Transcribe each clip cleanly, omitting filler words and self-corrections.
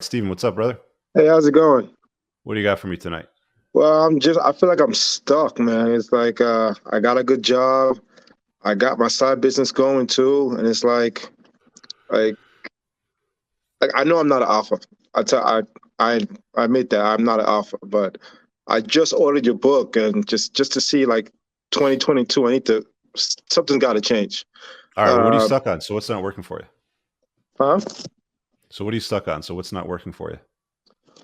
Steven, what's up, brother? Hey, how's it going? What do you got for me tonight? Well, I feel like I'm stuck, man. It's like I got a good job. I got my side business going too, and it's like like I know I'm not an alpha. I tell I admit that I'm not an alpha, but I just ordered your book and just to see like 2022, I need to something's got to change. All right. Well, what are you Uh, stuck on? So what's not working for you? huh? So what are you stuck on? So what's not working for you?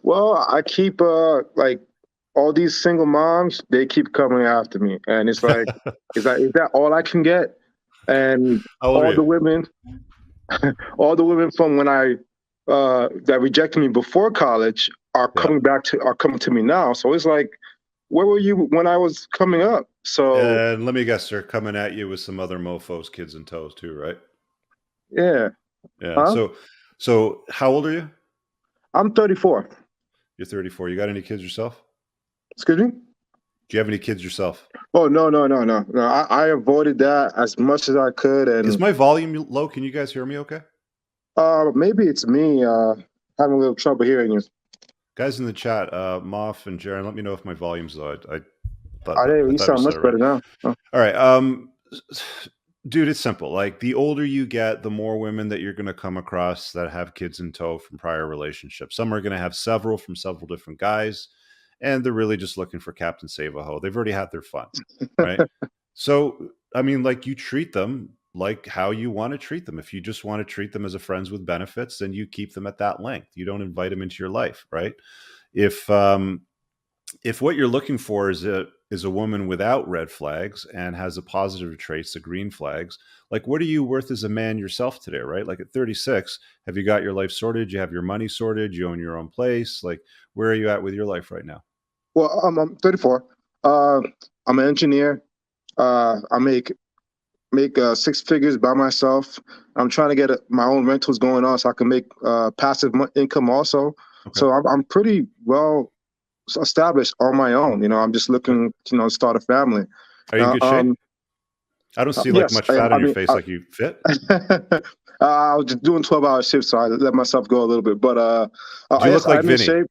Well, I keep like all these single moms, they keep coming after me, and is that all I can get? And How old are all you? the women, all the women from when I that rejected me before college Yeah. are coming to me now. So it's like, where were you when I was coming up? So And let me guess, they're coming at you with some other mofos, kids and toes too, right? yeah, Yeah. huh? So how old are you? I'm 34. You're 34. You got any kids yourself? Excuse me? Do you have any kids yourself? Oh no. I avoided that as much as I could, Is and my volume low? Can you guys hear me okay? maybe it's me having a little trouble hearing you. Guys in the chat, Moff and Jaron, let me know if my volume's low. I thought I didn't. I You thought it sound was much set right. better now. Oh, All right. Dude, it's simple. Like the older you get, the more women that you're going to come across that have kids in tow from prior relationships. Some are going to have several from several different guys, and they're really just looking for Captain Save a Ho. They've already had their fun, right? So, I mean, like you treat them like how you want to treat them. If you just want to treat them as a friends with benefits, then you keep them at that length. You don't invite them into your life, right? If if what you're looking for is a woman without red flags and has a positive traits, the green flags, like what are you worth as a man yourself today, right? Like at 36, have you got your life sorted? You have your money sorted? You own your own place? Like where are you at with your life right now? well, I'm 34. Uh, I'm an engineer. I make six figures by myself. I'm trying to get my own rentals going on so I can make passive income also. Okay. So I'm pretty well established on my own. I'm just Okay. looking, to start a family. Are you in Uh, good shape? um, I don't see like yes, much fat I on your mean, face. Like you fit? I was just doing 12-hour shifts, so I let myself go a little bit. But Do you look yes, like I'm in Vinny? shape.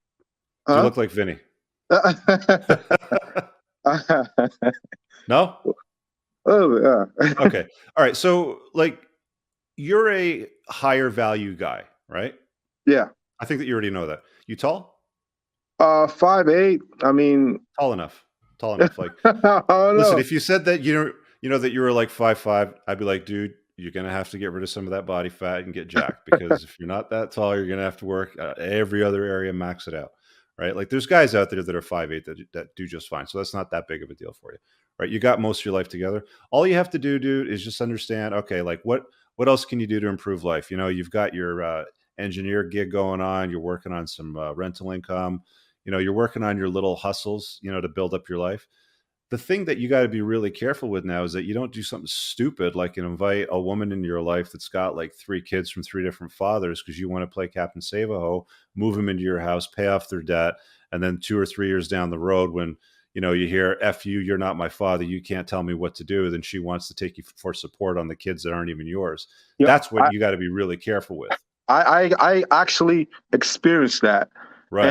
Do you Huh? look like Vinny? No? Oh, yeah. Okay. All right. So like you're a higher value guy, right? Yeah. I think that you already know that. You tall? 5'8". I mean, Tall enough. Tall enough. Like, I don't listen, know. if you said that you know that you were like 5'5", I'd be like, dude, you're gonna have to get rid of some of that body fat and get jacked because if you're not that tall, you're gonna have to work every other area, max it out, right? Like, there's guys out there that are 5'8" that do just fine, so that's not that big of a deal for you, right? You got most of your life together. All you have to do, dude, is just understand. Okay, like what else can you do to improve life? You know, you've got your engineer gig going on. You're working on some rental income. You know, you're working on your little hustles. You know, to build up your life. The thing that you got to be really careful with now is that you don't do something stupid like invite a woman into your life that's got like three kids from three different fathers because you want to play Captain Save-A-Ho, move them into your house, pay off their debt, and then 2 or 3 years down the road when you hear "F you, you're not my father, you can't tell me what to do," then she wants to take you for support on the kids that aren't even yours. Yep. That's what you got to be really careful with. I actually experienced that, Right.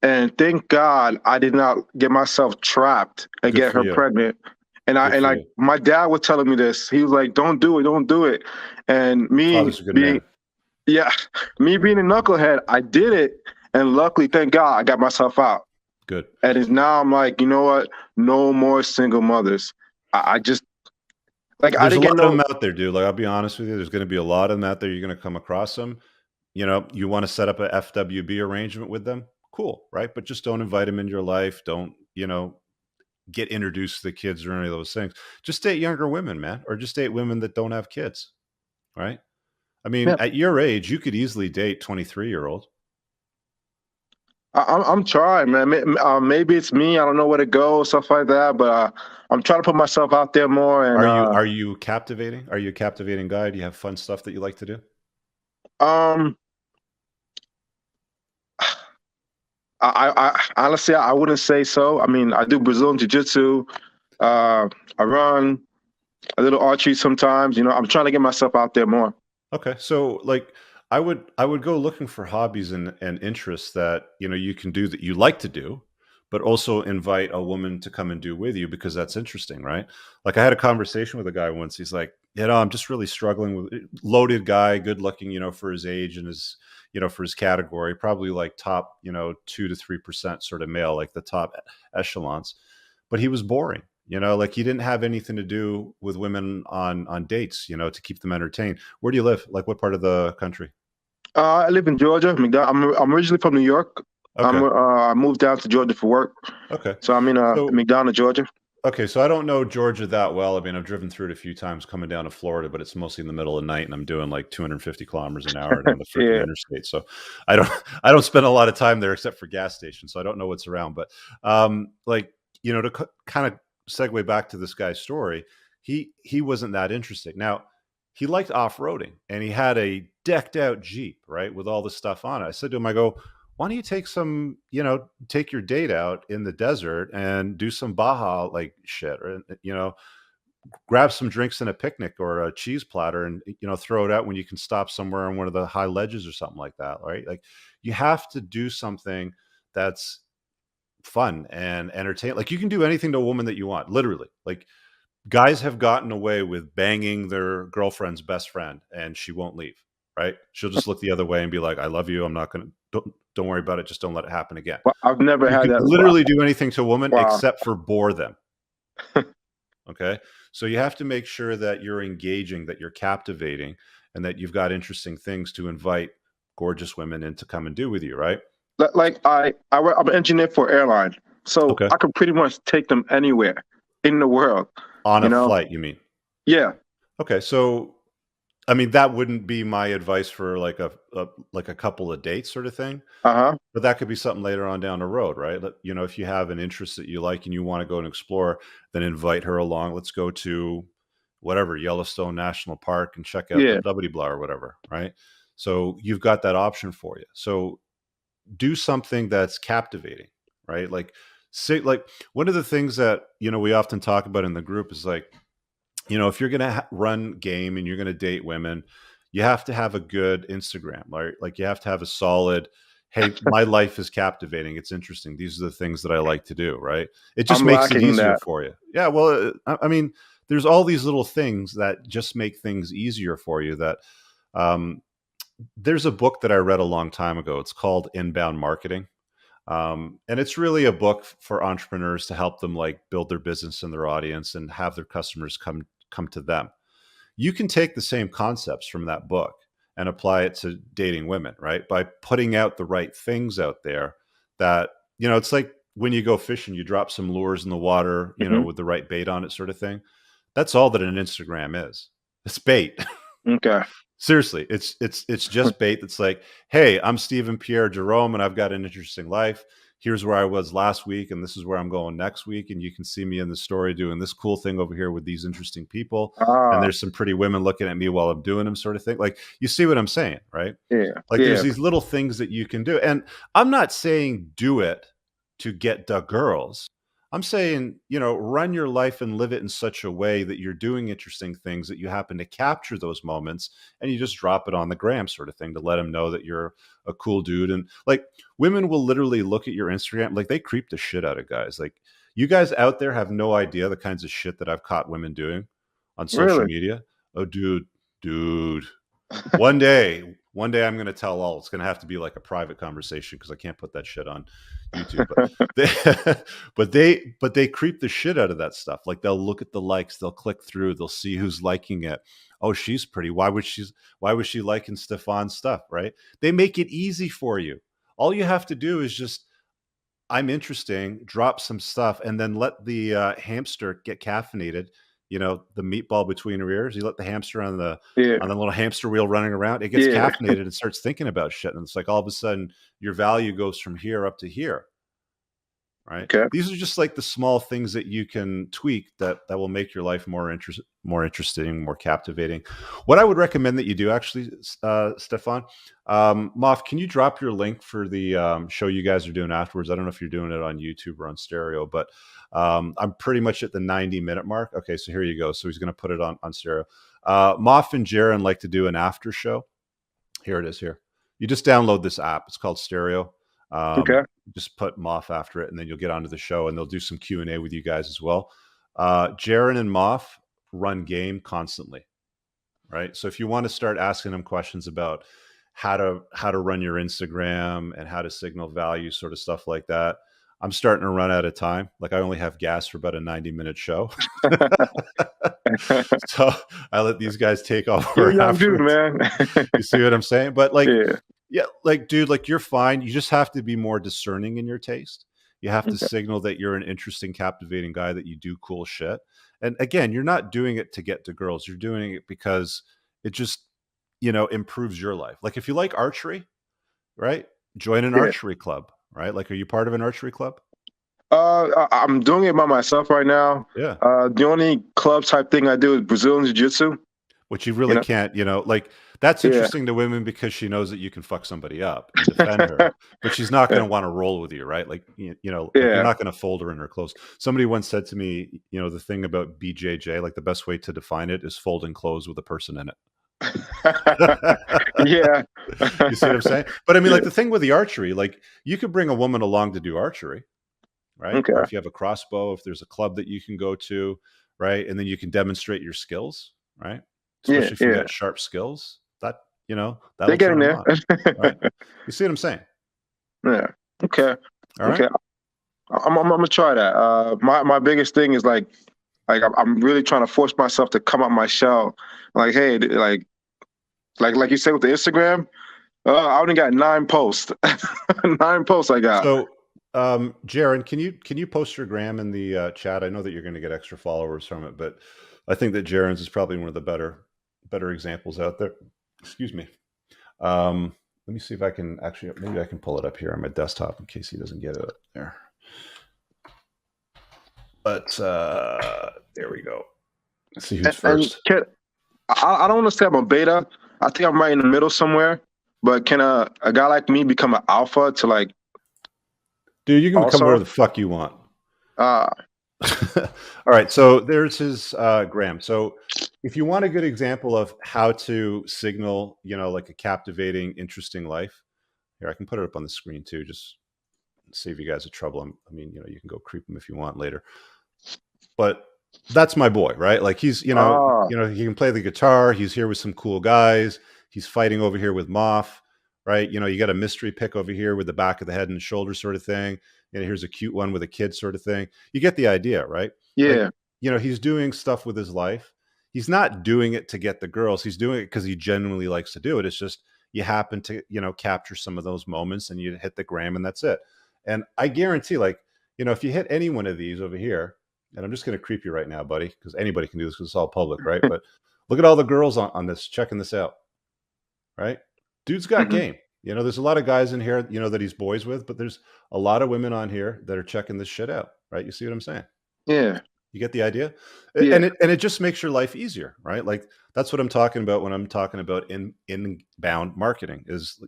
and thank God I did not get myself trapped and Good get for her you. pregnant. And Good for like you. my dad was telling me this. He was like, "Don't do it, don't do it." And me Father's a good being man. yeah, me being a knucklehead, I did it, and luckily, thank God, I got myself out. Good. And it's now I'm like, you know what? No more single mothers. I just like I There's a didn't lot get of them no. out there, dude. Like, I'll be honest with you. There's going to be a lot of them out there. You're going to come across them. You know, you want to set up a FWB arrangement with them. Cool, right? But just don't invite them into your life. Don't, get introduced to the kids or any of those things. Just date younger women, man, or just date women that don't have kids, right? I mean, Yeah, at your age, you could easily date 23-year-old. I'm trying, man. Maybe it's me. I don't know where to go, stuff like that. But I'm trying to put myself out there more. And Are you captivating? Are you a captivating guy? Do you have fun stuff that you like to do? um, I honestly I wouldn't say so. I mean, I do Brazilian jiu-jitsu. I run a little archery sometimes. I'm trying to get myself out there more. Okay. So like I would go looking for hobbies and interests that you can do that you like to do, but also invite a woman to come and do with you because that's interesting, right? Like I had a conversation with a guy once. He's like, I'm just really struggling with loaded guy, good looking, for his age and his, for his category, probably like top, 2 to 3% sort of male, like the top echelons. But he was boring. Like he didn't have anything to do with women on dates, to keep them entertained. Where do you live? Like what part of the country? I live in Georgia. I'm originally from New York. Okay. I moved down to Georgia for work, Okay. so I'm in So McDonough, Georgia. okay, so I don't know Georgia that well. I mean, I've driven through it a few times coming down to Florida, but it's mostly in the middle of the night, and I'm doing like 250 kilometers an hour down the freaking Yeah. interstate. So I don't I don't spend a lot of time there except for gas stations. So I don't know what's around. But like to kind of segue back to this guy's story, he wasn't that interesting. Now he liked off roading, and he had a decked out Jeep, right, with all this stuff on it. I said to him, I go, why don't you take your date out in the desert and do some Baja like shit, or grab some drinks and a picnic or a cheese platter, and throw it out when you can stop somewhere on one of the high ledges or something like that, right? Like you have to do something that's fun and entertain. Like you can do anything to a woman that you want, literally. Like guys have gotten away with banging their girlfriend's best friend and she won't leave, right? She'll just look the other way and be like, I love you, I'm not gonna, don't worry about it, just don't let it happen again. Well, I've never You had could that. literally do anything to a woman Wow. except for bore them. Okay, so you have to make sure that you're engaging, that you're captivating, and that you've got interesting things to invite gorgeous women in to come and do with you, right? Like I'm an engineer for airline, so Okay. I can pretty much take them anywhere in the world. On You a know? flight, you mean? Yeah. Okay, so I mean that wouldn't be my advice for like a couple of dates sort of thing. Uh-huh. But that could be something later on down the road, right? If you have an interest that you like and you want to go and explore, then invite her along. Let's go to whatever, Yellowstone National Park, and check out the Yeah. blah blah or whatever, right? So you've got that option for you. So do something that's captivating, right? Like say like one of the things that we often talk about in the group is like, if you're going to run game and you're going to date women, you have to have a good Instagram, right? Like you have to have a solid, hey, my life is captivating. It's interesting. These are the things that I like to do, right? It just I'm makes it lacking easier that. for you. Yeah. Well, I mean, there's all these little things that just make things easier for you that, um, there's a book that I read a long time ago. It's called Inbound Marketing. And it's really a book for entrepreneurs to help them like build their business and their audience and have their customers come to them. You can take the same concepts from that book and apply it to dating women, right? By putting out the right things out there that, it's like when you go fishing, you drop some lures in the water, Hmm. with the right bait on it, sort of thing. That's all that an Instagram is. It's bait. Okay. Seriously, it's just bait that's like, hey, I'm Stephen Pierre Jerome, and I've got an interesting life. Here's where I was last week, and this is where I'm going next week. And you can see me in the story doing this cool thing over here with these interesting people. And Ah, there's some pretty women looking at me while I'm doing them, sort of thing. Like, you see what I'm saying, right? yeah. Like there's Yeah. these little things that you can do. And I'm not saying do it to get the girls. I'm saying, run your life and live it in such a way that you're doing interesting things, that you happen to capture those moments and you just drop it on the gram, sort of thing, to let them know that you're a cool dude. And like women will literally look at your Instagram, like they creep the shit out of guys. Like you guys out there have no idea the kinds of shit that I've caught women doing on social Really? media. Oh, dude, one day I'm going to tell all. It's going to have to be like a private conversation because I can't put that shit on YouTube. But they, but they creep the shit out of that stuff. Like they'll look at the likes, they'll click through, they'll see who's liking it. Oh, she's pretty. Why was she liking Stefan's stuff? Right? They make it easy for you. All you have to do is just, I'm interesting, drop some stuff, and then let the hamster get caffeinated. The meatball between her ears. You let the hamster Yeah. on the little hamster wheel running around. It gets Yeah. caffeinated and starts thinking about shit, and it's like all of a sudden your value goes from here up to here. Right? Okay. These are just like the small things that you can tweak that will make your life more interesting, more captivating. What I would recommend that you do, actually, Stefan, Moff, can you drop your link for the show you guys are doing afterwards? I don't know if you're doing it on YouTube or on stereo, but I'm pretty much at the 90-minute mark. Okay, so here you go. So he's going to put it on stereo. Moff and Jaron like to do an after show. Here it is. Here, you just download this app. It's called Stereo. Okay. Just put Moff after it, and then you'll get onto the show, and they'll do some Q&A with you guys as well. Jaron and Moff run game constantly, right? So if you want to start asking them questions about how to run your Instagram and how to signal value, sort of stuff like that, I'm starting to run out of time. Like I only have gas for about a 90-minute show. So I let these guys take You're a over young dude, afterwards. man. You see what I'm saying? But like, Yeah. yeah, like, dude, like you're fine. You just have to be more discerning in your taste. You have to Okay. signal that you're an interesting, captivating guy, that you do cool shit. And again, you're not doing it to get to girls. You're doing it because it just, improves your life. Like if you like archery, right? Join an Yeah. archery club, right? Like, are you part of an archery club? I'm doing it by myself right now. Yeah. The only club type thing I do is Brazilian Jiu-Jitsu. Which you You really know. can't, like that's Yeah. interesting to women because she knows that you can fuck somebody up and defend her, but she's not going to want to roll with you, right? Like, like you're Yeah. not going to fold her in her clothes. Somebody once said to me, the thing about BJJ, like the best way to define it is folding clothes with a person in it. Yeah. You see what I'm saying? But I mean, Yeah. like the thing with the archery, like you could bring a woman along to do archery, right? Or Okay. if you have a crossbow, if there's a club that you can go to, right? And then you can demonstrate your skills, right? Yeah. Especially if you Yeah. got sharp skills, They're that'll turn getting them there. on, right? You see what I'm saying? Yeah. Okay. All right. Okay. I'm gonna try that. My biggest thing is like I'm really trying to force myself to come out my shell. Like, hey, like you said with the Instagram, I only got 9 posts. 9 posts I got. So, Jaron, can you post your gram in the chat? I know that you're going to get extra followers from it, but I think that Jaron's is probably one of the better examples out there. Excuse me. Let me see if I can actually, maybe I can pull it up here on my desktop in case he doesn't get it up there. But there we go. Let's see who's And first. I don't want to say I'm a beta. I think I'm right in the middle somewhere. But can a guy like me become an alpha to like Dude, you can become whatever also? the fuck you want. Uh, All right, so there's his gram. So if you want a good example of how to signal, like a captivating, interesting life, here I can put it up on the screen too. Just save you guys a trouble. I mean, you can go creep him if you want later. But that's my boy, right? Like he's, uh, he can play the guitar. He's here with some cool guys. He's fighting over here with Moff, right? You got a mystery pick over here with the back of the head and the shoulder sort of thing. Here's a cute one with a kid sort of thing. You get the idea, right? Like, yeah, he's doing stuff with his life. He's not doing it to get the girls. He's doing it because he genuinely likes to do it. It's just you happen to, capture some of those moments and you hit the gram and that's it. And I guarantee, like, if you hit any one of these over here, and I'm just going to creep you right now, buddy, because anybody can do this because it's all public, right? But look at all the girls on this, checking this out, right? Dude's got hmm game. There's a lot of guys in here, that he's boys with, but there's a lot of women on here that are checking this shit out, right? You see what I'm saying? yeah, You get the idea? yeah, And it just makes your life easier, right? Like that's what I'm talking about when I'm talking about inbound marketing is,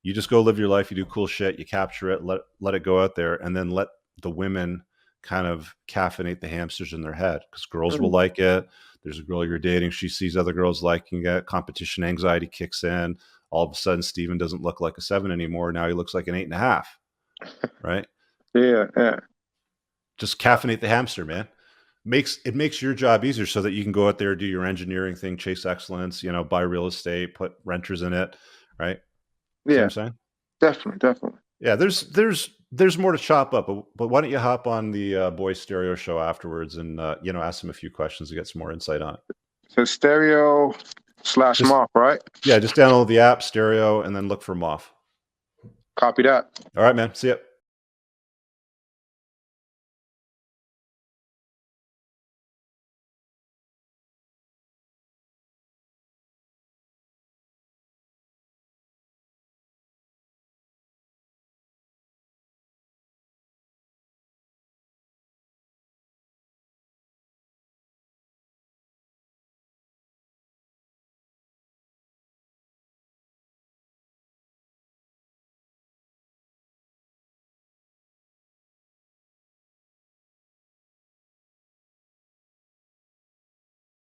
you just go live your life, you do cool shit, you capture it, let it go out there, and then let the women kind of caffeinate the hamsters in their head because girls will mm, like it. There's a girl you're dating, she sees other girls liking it, competition anxiety kicks in. All of a sudden, Steven doesn't look like a 7 anymore. Now he looks like an 8.5, right? yeah, yeah, Just caffeinate the hamster, man. Makes your job easier so that you can go out there, do your engineering thing, chase excellence, buy real estate, put renters in it, right? See what yeah. I'm saying? Definitely, definitely. Yeah, there's more to chop up, but why don't you hop on the Boys Stereo show afterwards and ask them a few questions to get some more insight on it. So stereo slash Just moth, right? yeah, just download the app Stereo and then look for Moff. Copy that. All right, man. See ya.